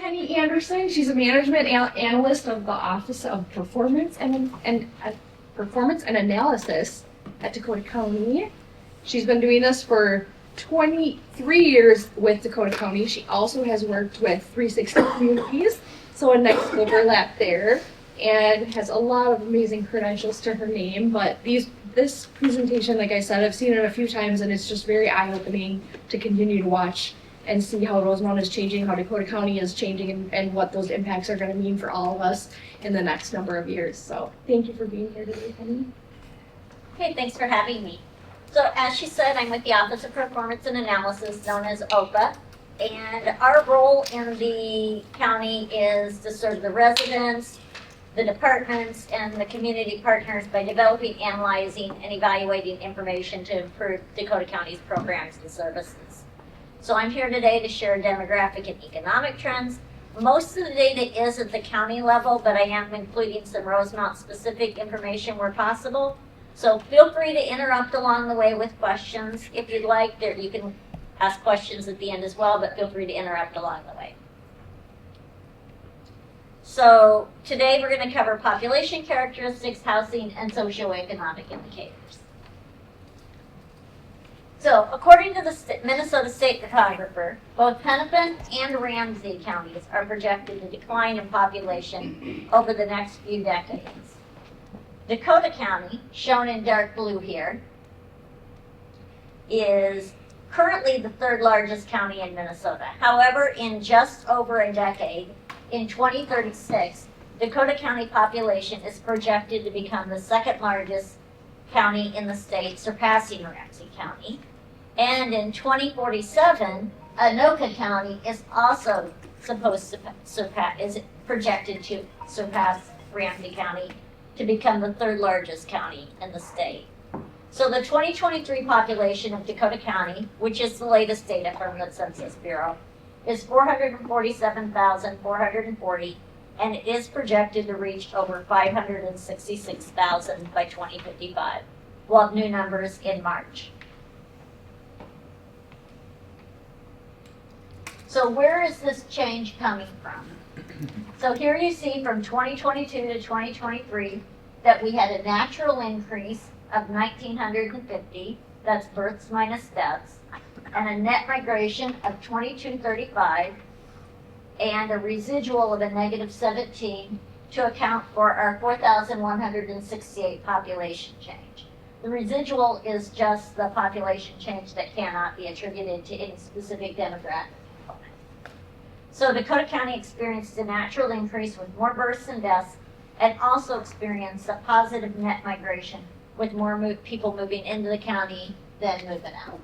Penny Anderson. She's a management analyst of the Office of Performance and Analysis at Dakota County. She's been doing this for 23 years with Dakota County. She also has worked with 360 communities, so a nice overlap there, and has a lot of amazing credentials to her name. But this presentation, like I said, I've seen it a few times, and it's just very eye-opening to continue to watch and see how Rosemount is changing, how Dakota County is changing, and what those impacts are going to mean for all of us in the next number of years. So thank you for being here today, Penny. Okay, thanks for having me. So as she said, I'm with the Office of Performance and Analysis, known as OPA, and our role in the county is to serve the residents, the departments, and the community partners by developing, analyzing, and evaluating information to improve Dakota County's programs and services. So I'm here today to share demographic and economic trends. Most of the data is at the county level, but I am including some Rosemount specific information where possible. So feel free to interrupt along the way with questions. If you'd like, you can ask questions at the end as well, but feel free to interrupt along the way. So today we're going to cover population characteristics, housing, and socioeconomic indicators. So, according to the Minnesota State Cartographer, both Hennepin and Ramsey counties are projected to decline in population over the next few decades. Dakota County, shown in dark blue here, is currently the third largest county in Minnesota. However, in just over a decade, in 2036, Dakota County population is projected to become the second largest county in the state, surpassing Ramsey County. And in 2047, Anoka County is also projected to surpass Ramsey County to become the third largest county in the state. So the 2023 population of Dakota County, which is the latest data from the Census Bureau, is 447,440, and it is projected to reach over 566,000 by 2055. We'll have new numbers in March. So where is this change coming from? So here you see from 2022 to 2023 that we had a natural increase of 1,950, that's births minus deaths, and a net migration of 2,235, and a residual of a negative 17 to account for our 4,168 population change. The residual is just the population change that cannot be attributed to any specific demographic. So Dakota County experienced a natural increase with more births and deaths, and also experienced a positive net migration with more people moving into the county than moving out.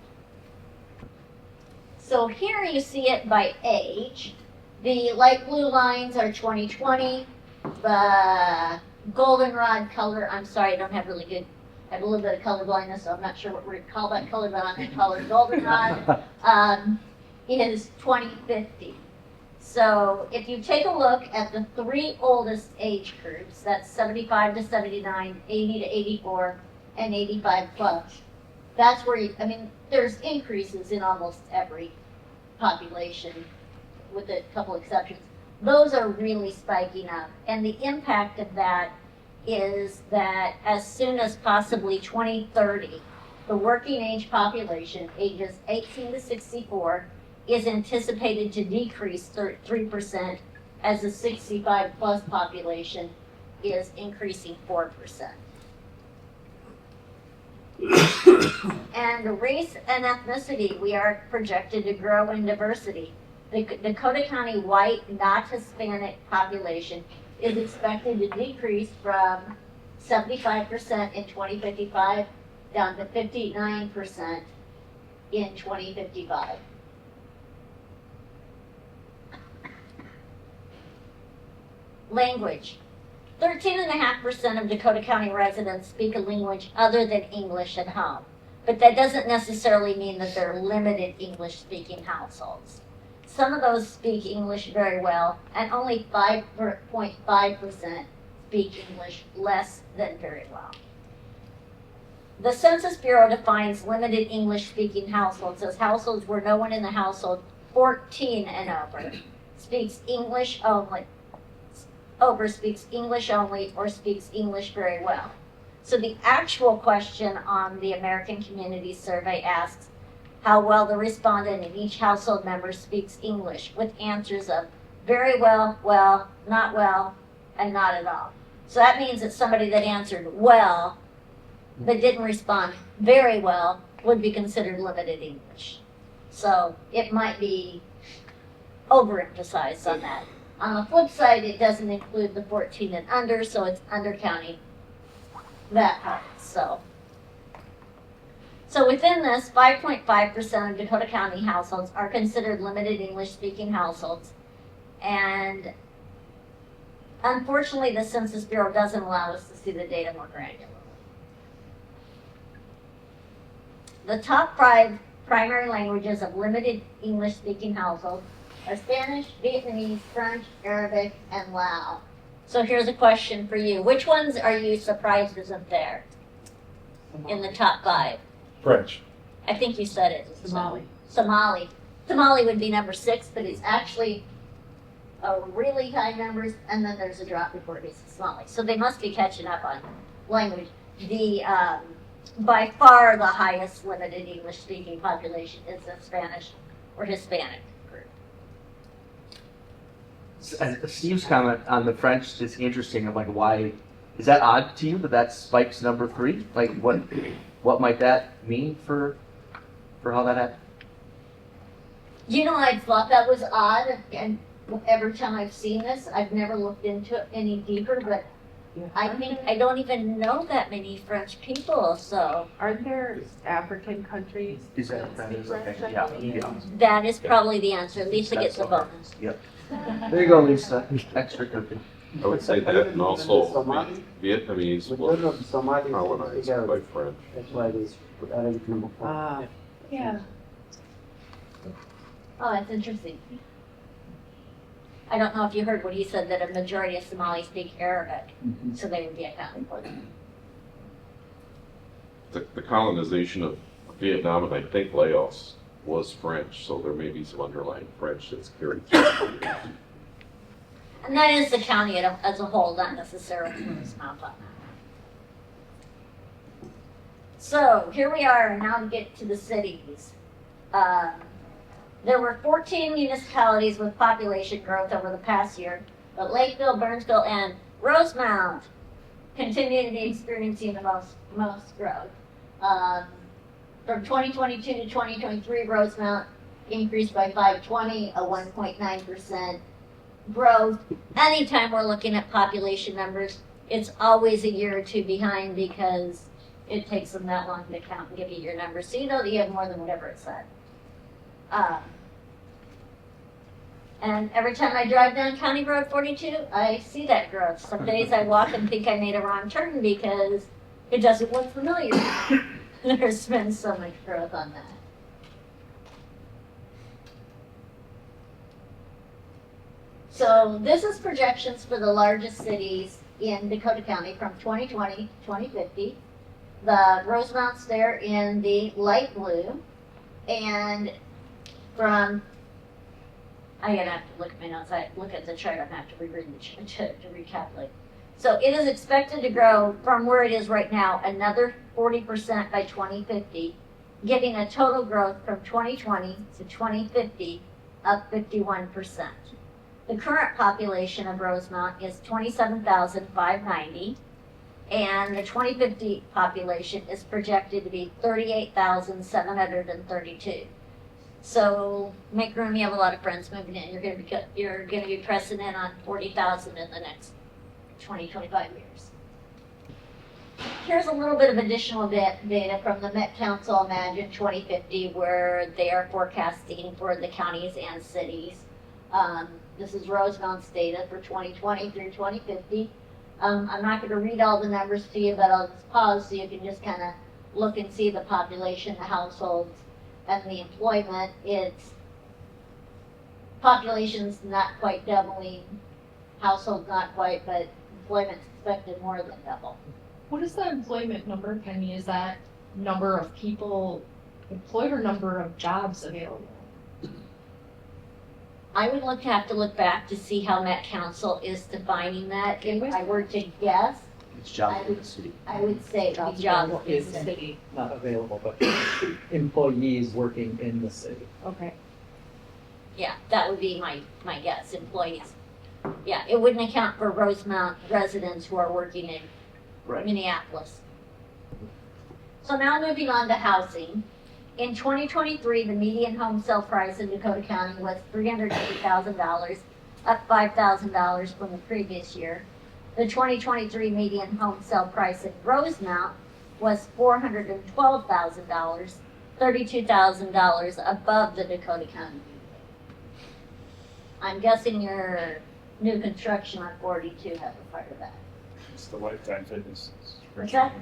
So here you see it by age. The light blue lines are 2020. The goldenrod color, I'm sorry, I don't have really good, I have a little bit of color blindness, so I'm not sure what we're going to call that color, but I'm going to call it goldenrod, is 2050. So if you take a look at the three oldest age groups, that's 75 to 79, 80 to 84, and 85 plus, that's where there's increases in almost every population, with a couple exceptions. Those are really spiking up, and the impact of that is that as soon as possibly 2030, the working age population, ages 18 to 64, is anticipated to decrease 3%, as the 65 plus population is increasing 4%. And race and ethnicity, we are projected to grow in diversity. The Dakota County white, not Hispanic population is expected to decrease from 75% in 2055 down to 59% in 2055. Language. 13.5% of Dakota County residents speak a language other than English at home, but that doesn't necessarily mean that they're limited English-speaking households. Some of those speak English very well, and only 5.5% speak English less than very well. The Census Bureau defines limited English-speaking households as households where no one in the household 14 and over speaks English only, over speaks English only, or speaks English very well. So the actual question on the American Community Survey asks how well the respondent in each household member speaks English, with answers of very well, well, and not at all. So that means that somebody that answered well, but didn't respond very well, would be considered limited English. So it might be overemphasized on that. On the flip side, it doesn't include the 14 and under, so it's undercounting that part. So within this, 5.5% of Dakota County households are considered limited English-speaking households. And unfortunately, the Census Bureau doesn't allow us to see the data more granularly. The top 5 primary languages of limited English-speaking households are Spanish, Vietnamese, French, Arabic, and Lao. So here's a question for you. Which ones are you surprised isn't there in the top 5? French. I think you said it. Somali. Somali would be number 6, but it's actually a really high numbers, and then there's a drop before it gets to Somali. So they must be catching up on language. The by far the highest limited English-speaking population is the Spanish or Hispanic group. And Steve's comment on the French is interesting. I'm like, why is that odd to you that spikes number 3? Like, what might that mean for how that happened? You know, I thought that was odd, and every time I've seen this, I've never looked into it any deeper, but I think I don't even know that many French people, so. Aren't there African countries? Is that speak okay? French? Yeah. That is probably the answer. Lisa gets a bonus. Yep. There you go, Lisa. Extra cookie. I would say that, and also Somali? Vietnamese Because was of Somalis colonized together. by French. That's why they put Arabic number 4. Ah, Yeah. Oh, that's interesting. I don't know if you heard what he said, that a majority of Somalis speak Arabic, so they would be accounted for. The colonization of Vietnam, and I think Laos, was French, so there may be some underlying French that's carried through. And that is the county as a whole, not necessarily Rosemount. So here we are, now to get to the cities. There were 14 municipalities with population growth over the past year, but Lakeville, Burnsville, and Rosemount continue to be experiencing the most growth. From 2022 to 2023, Rosemount increased by 520, a 1.9% growth. Anytime we're looking at population numbers, it's always a year or two behind because it takes them that long to count and give you your numbers. So you know that you have more than whatever it said. And every time I drive down County Road 42, I see that growth. Some days I walk and think I made a wrong turn because it doesn't look familiar. There's been so much growth on that. So this is projections for the largest cities in Dakota County from 2020 to 2050. The Rosemount's there in the light blue, and from, I'm gonna have to look at my notes. I look at the chart. I'm gonna have to reread the chart to recalculate. So it is expected to grow from where it is right now another 40% by 2050, giving a total growth from 2020 to 2050 of 51%. The current population of Rosemount is 27,590, and the 2050 population is projected to be 38,732. So make room. You have a lot of friends moving in. You're going to be pressing in on 40,000 in the next 20, 25 years. Here's a little bit of additional data from the Met Council Imagine 2050, where they are forecasting for the counties and cities. This is Rosemount's data for 2020 through 2050. I'm not going to read all the numbers to you, but I'll just pause so you can just kind of look and see the population, the households, and the employment. It's population's not quite doubling, households not quite, but employment's expected more than double. What is the employment number, Penny? Is that number of people employed or number of jobs available? I would have to look back to see how Met Council is defining that. If I were to guess, It's jobs in the city. I would say it would be jobs in the city. Not available, but employees working in the city. Okay. Yeah, that would be my guess, employees. Yeah, it wouldn't account for Rosemount residents who are working in Right. Minneapolis. So now moving on to housing. In 2023, the median home sale price in Dakota County was $380,000, up $5,000 from the previous year. The 2023 median home sale price in Rosemount was $412,000, $32,000 above the Dakota County median. I'm guessing your new construction on 42 has a part of that. It's the Lifetime Fitness. What's that?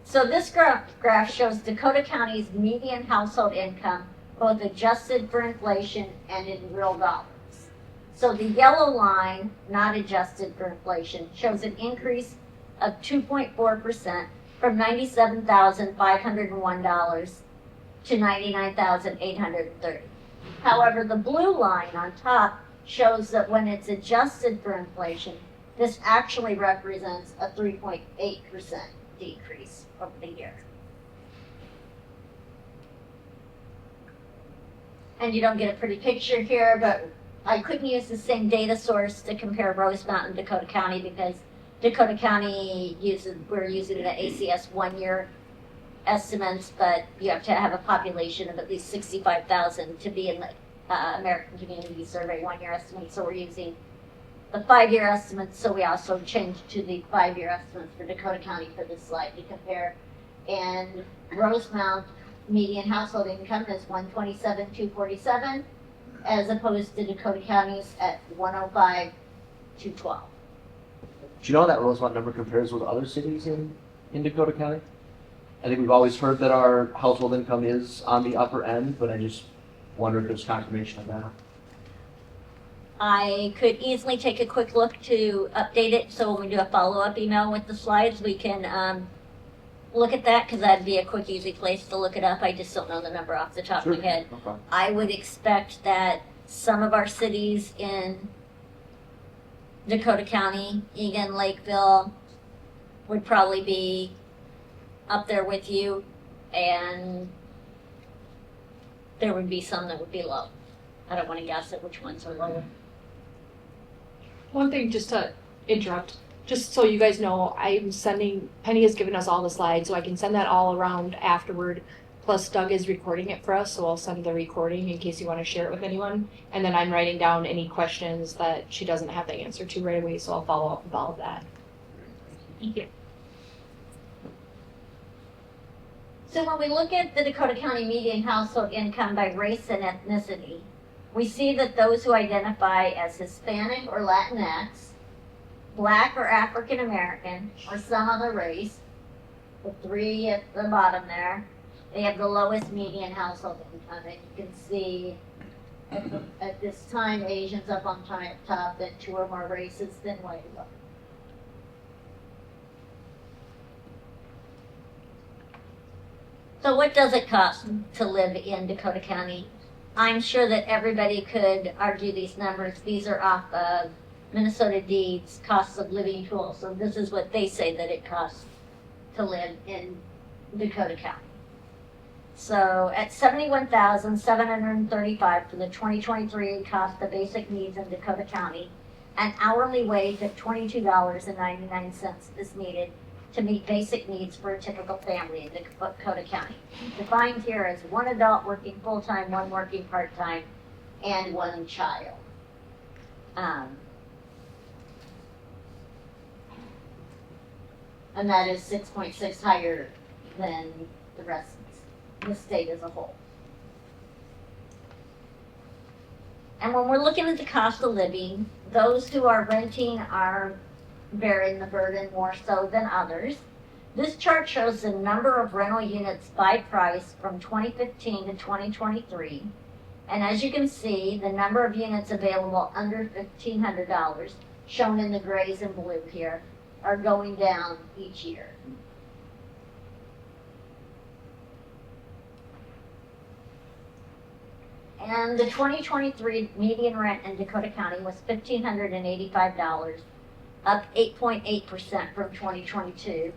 So this graph shows Dakota County's median household income, both adjusted for inflation and in real dollars. So the yellow line, not adjusted for inflation, shows an increase of 2.4% from $97,501 to $99,830. However, the blue line on top shows that when it's adjusted for inflation, this actually represents a 3.8% decrease over the year. And you don't get a pretty picture here, but I couldn't use the same data source to compare Rosemount and Dakota County because Dakota County we're using the ACS 1 year estimates, but you have to have a population of at least 65,000 to be in the American Community Survey 1 year estimate. So we're using the 5 year estimates. So we also changed to the 5 year estimates for Dakota County for this slide to compare. And Rosemount median household income is $127,247, as opposed to Dakota County's at $105,212. Do you know how that Rosemont number compares with other cities in Dakota County? I think we've always heard that our household income is on the upper end, but I just wonder if there's confirmation of that. I could easily take a quick look to update it, so when we do a follow-up email with the slides, we can look at that, because that'd be a quick, easy place to look it up. I just don't know the number off the top of my head. Okay. I would expect that some of our cities in Dakota County, Egan, Lakeville, would probably be up there with you, and there would be some that would be low. I don't want to guess at which ones are lower. One thing, just to interrupt, just so you guys know, Penny has given us all the slides, so I can send that all around afterward. Plus Doug is recording it for us, so I'll send the recording in case you want to share it with anyone. And then I'm writing down any questions that she doesn't have the answer to right away, so I'll follow up with all of that. Thank you. So when we look at the Dakota County median household income by race and ethnicity, we see that those who identify as Hispanic or Latinx, Black or African American, or some other race, the three at the bottom there, they have the lowest median household income. And you can see at this time, Asians up on top, then two or more races, then white. So what does it cost to live in Dakota County? I'm sure that everybody could argue these numbers. These are off of Minnesota Deeds cost of living tool. So this is what they say that it costs to live in Dakota County. So at $71,735 for the 2023 cost of basic needs in Dakota County, an hourly wage of $22.99 is needed to meet basic needs for a typical family in Dakota County. Defined here as one adult working full-time, one working part-time, and one child. And that is 6.6 higher than the rest of the state as a whole. And when we're looking at the cost of living, those who are renting are bearing the burden more so than others. This chart shows the number of rental units by price from 2015 to 2023. And as you can see, the number of units available under $1,500, shown in the grays and blue here, are going down each year. And the 2023 median rent in Dakota County was $1,585, up 8.8% from 2022.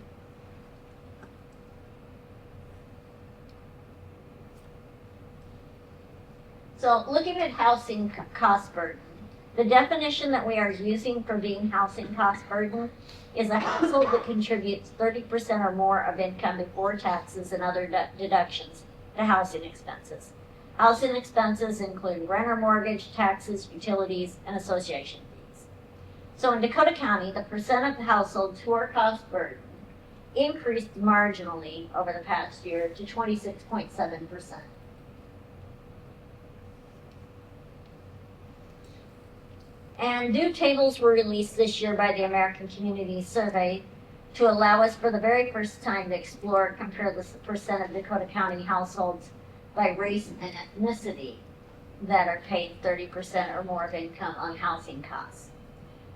So looking at housing cost burden, the definition that we are using for being housing cost burden is a household that contributes 30% or more of income before taxes and other deductions to housing expenses. Housing expenses include rent or mortgage, taxes, utilities, and association fees. So in Dakota County, the percent of households who are cost burdened increased marginally over the past year to 26.7%. And new tables were released this year by the American Community Survey to allow us for the very first time to explore and compare the percent of Dakota County households by race and ethnicity that are paid 30% or more of income on housing costs.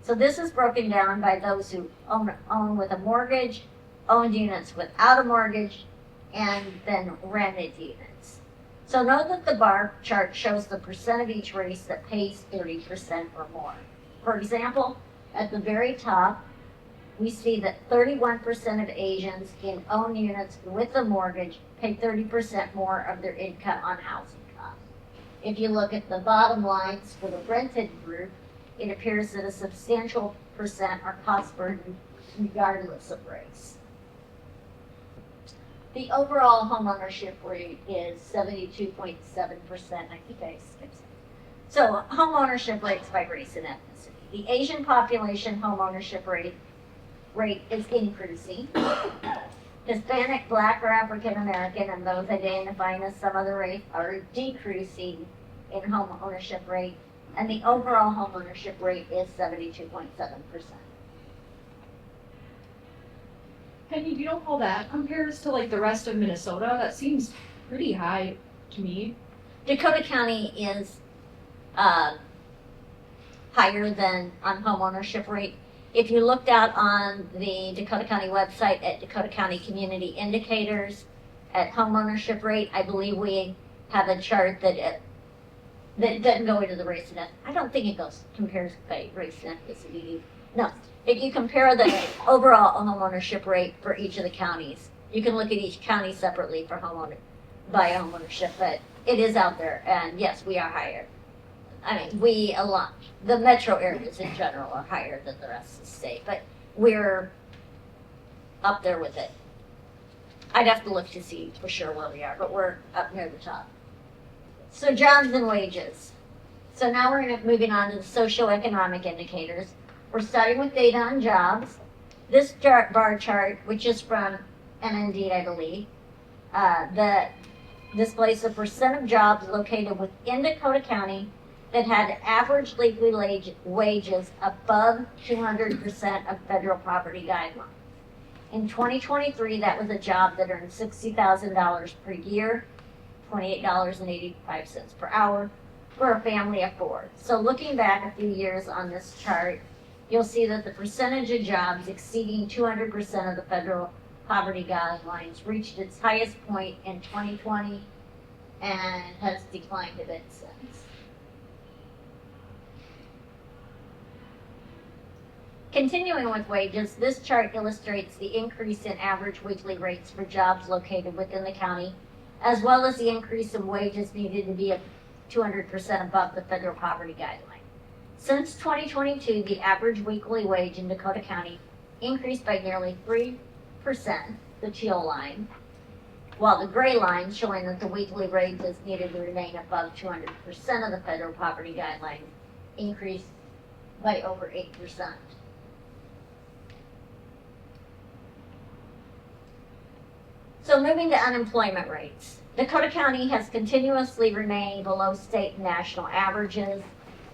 So this is broken down by those who own with a mortgage, owned units without a mortgage, and then rented units. So note that the bar chart shows the percent of each race that pays 30% or more. For example, at the very top, we see that 31% of Asians in owned units with a mortgage pay 30% more of their income on housing costs. If you look at the bottom lines for the rented group, it appears that a substantial percent are cost burdened regardless of race. The overall homeownership rate is 72.7%. I think I skipped it. So homeownership rates by race and ethnicity. The Asian population homeownership rate is increasing. Hispanic, Black, or African American, and those identifying as some other race are decreasing in home ownership rate, and the overall home ownership rate is 72.7%. Penny, do you know how that compares to like the rest of Minnesota? That seems pretty high to me. Dakota County is higher than on home ownership rate. If you looked out on the Dakota County website at Dakota County Community Indicators at home ownership rate, I believe we have a chart that doesn't go into the race and ethnicity. I don't think it compares by race and ethnicity. No, if you compare the overall home ownership rate for each of the counties, you can look at each county separately for by home ownership, but it is out there, and yes, we are higher. I mean, the metro areas in general are higher than the rest of the state, but we're up there with it. I'd have to look to see for sure where we are, but we're up near the top. So jobs and wages. So now we're moving on to the socioeconomic indicators. We're starting with data on jobs. This bar chart, which is from MND, I believe, displays the percent of jobs located within Dakota County that had average legal wages above 200% of federal poverty guidelines. In 2023, that was a job that earned $60,000 per year, $28.85 per hour for a family of four. So looking back a few years on this chart, you'll see that the percentage of jobs exceeding 200% of the federal poverty guidelines reached its highest point in 2020 and has declined a bit since. Continuing with wages, this chart illustrates the increase in average weekly rates for jobs located within the county, as well as the increase in wages needed to be 200% above the federal poverty guideline. Since 2022, the average weekly wage in Dakota County increased by nearly 3%, the teal line, while the gray line, showing that the weekly wages needed to remain above 200% of the federal poverty guideline, increased by over 8%. So moving to unemployment rates. Dakota County has continuously remained below state and national averages,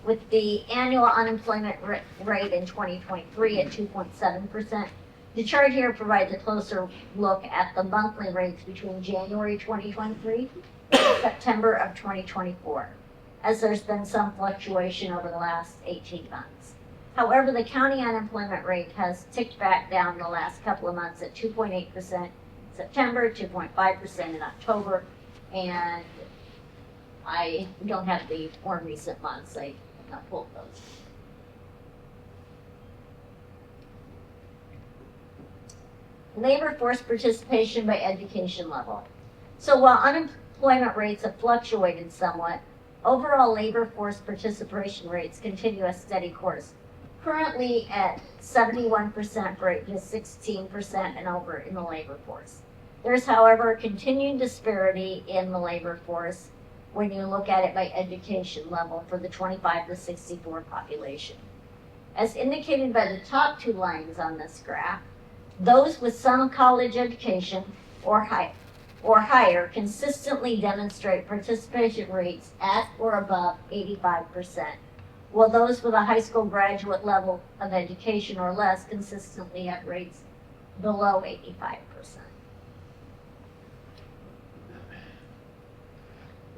with the annual unemployment rate in 2023 at 2.7%. The chart here provides a closer look at the monthly rates between January 2023 and September of 2024, as there's been some fluctuation over the last 18 months. However, the county unemployment rate has ticked back down the last couple of months at 2.8% September, 2.5% in October, and I don't have the more recent months, I have not pulled those. Labor force participation by education level. So while unemployment rates have fluctuated somewhat, overall labor force participation rates continue a steady course, currently at 71% for ages 16% and over in the labor force. There's, however, a continued disparity in the labor force when you look at it by education level for the 25 to 64 population. As indicated by the top two lines on this graph, those with some college education or higher consistently demonstrate participation rates at or above 85%, while those with a high school graduate level of education or less consistently have rates below 85%.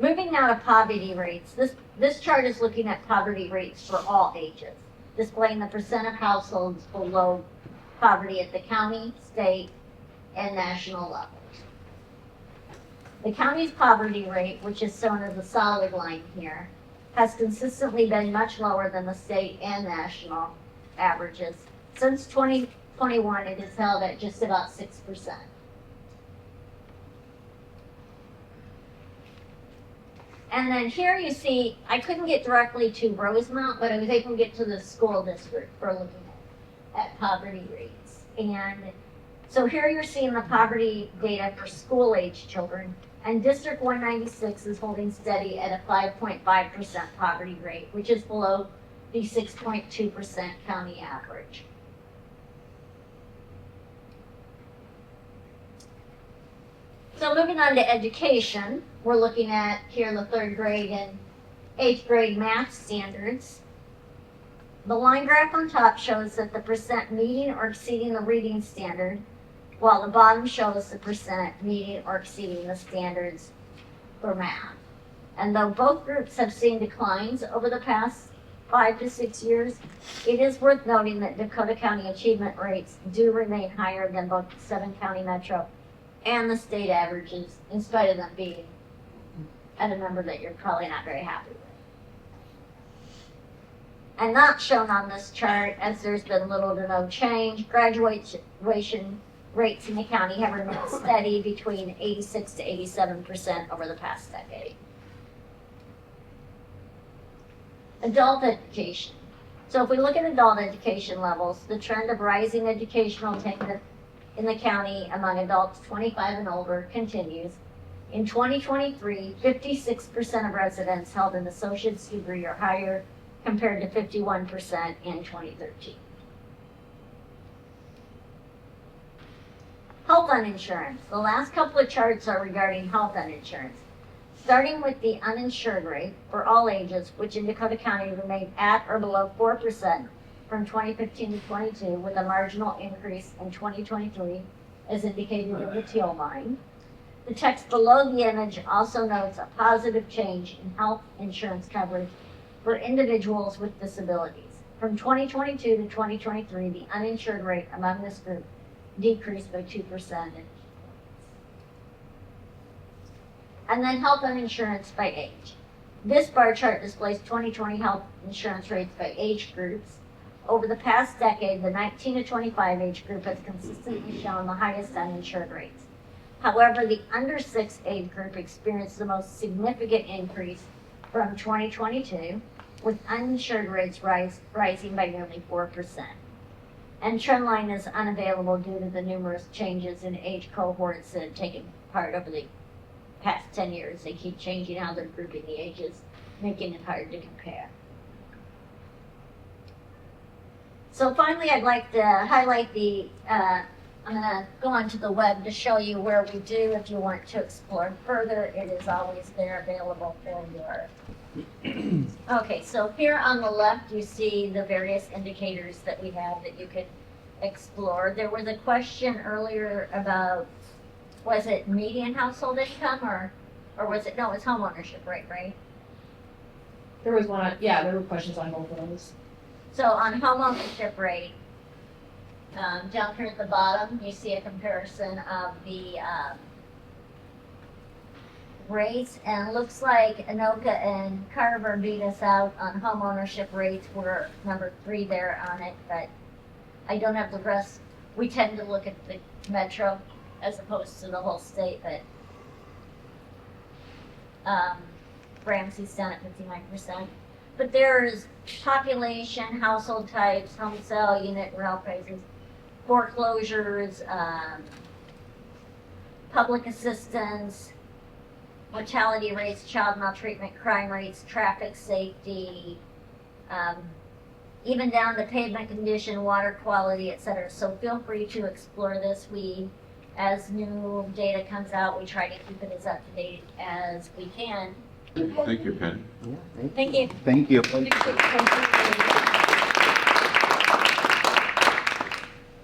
Moving now to poverty rates. This chart is looking at poverty rates for all ages, displaying the percent of households below poverty at the county, state, and national levels. The county's poverty rate, which is shown as a solid line here, has consistently been much lower than the state and national averages. Since 2021, it is held at just about 6%. And then here you see, I couldn't get directly to Rosemount, but I was able to get to the school district for looking at poverty rates. And so here you're seeing the poverty data for school-age children, and District 196 is holding steady at a 5.5% poverty rate, which is below the 6.2% county average. So moving on to education, we're looking at here the 3rd grade and 8th grade math standards. The line graph on top shows that the percent meeting or exceeding the reading standard, while the bottom shows the percent meeting or exceeding the standards for math. And though both groups have seen declines over the past 5 to 6 years, it is worth noting that Dakota County achievement rates do remain higher than both the 7-county metro and the state averages, in spite of them being at a number that you're probably not very happy with. And not shown on this chart, as there's been little to no change, graduation rates in the county have remained steady between 86 to 87% over the past decade. Adult education. So if we look at adult education levels, the trend of rising educational attainment in the county among adults 25 and older continues. In 2023, 56% of residents held an associate's degree or higher, compared to 51% in 2013. Health uninsurance. The last couple of charts are regarding health uninsurance. Starting with the uninsured rate for all ages, which in Dakota County remained at or below 4% from 2015 to 22, with a marginal increase in 2023, as indicated in the teal line. The text below the image also notes a positive change in health insurance coverage for individuals with disabilities. From 2022 to 2023, the uninsured rate among this group decreased by 2%. And then health uninsurance by age. This bar chart displays 2020 health insurance rates by age groups. Over the past decade, the 19 to 25 age group has consistently shown the highest uninsured rates. However, the under 6 age group experienced the most significant increase from 2022, with uninsured rates rising by nearly 4%. And trendline is unavailable due to the numerous changes in age cohorts that have taken part over the past 10 years. They keep changing how they're grouping the ages, making it hard to compare. So finally, I'd like to highlight I'm going to go onto the web to show you where we do if you want to explore further. It is always there available for your... Okay, so here on the left, you see the various indicators that we have that you could explore. There was a question earlier about, was it median household income or was it, no, it's home ownership rate, right? There was one, yeah, there were questions on both of those. So on home ownership rate, down here at the bottom, you see a comparison of the rates, and it looks like Anoka and Carver beat us out on home ownership rates. We're number 3 there on it, but I don't have the rest. We tend to look at the metro as opposed to the whole state, but Ramsey's down at 59%. But there's population, household types, home sale, unit, rental prices, foreclosures, public assistance, mortality rates, child maltreatment, crime rates, traffic safety, even down to pavement condition, water quality, etc. So feel free to explore this. As new data comes out, we try to keep it as up to date as we can. Thank you, Penny. Yeah, Thank you. Thank you. Thank you.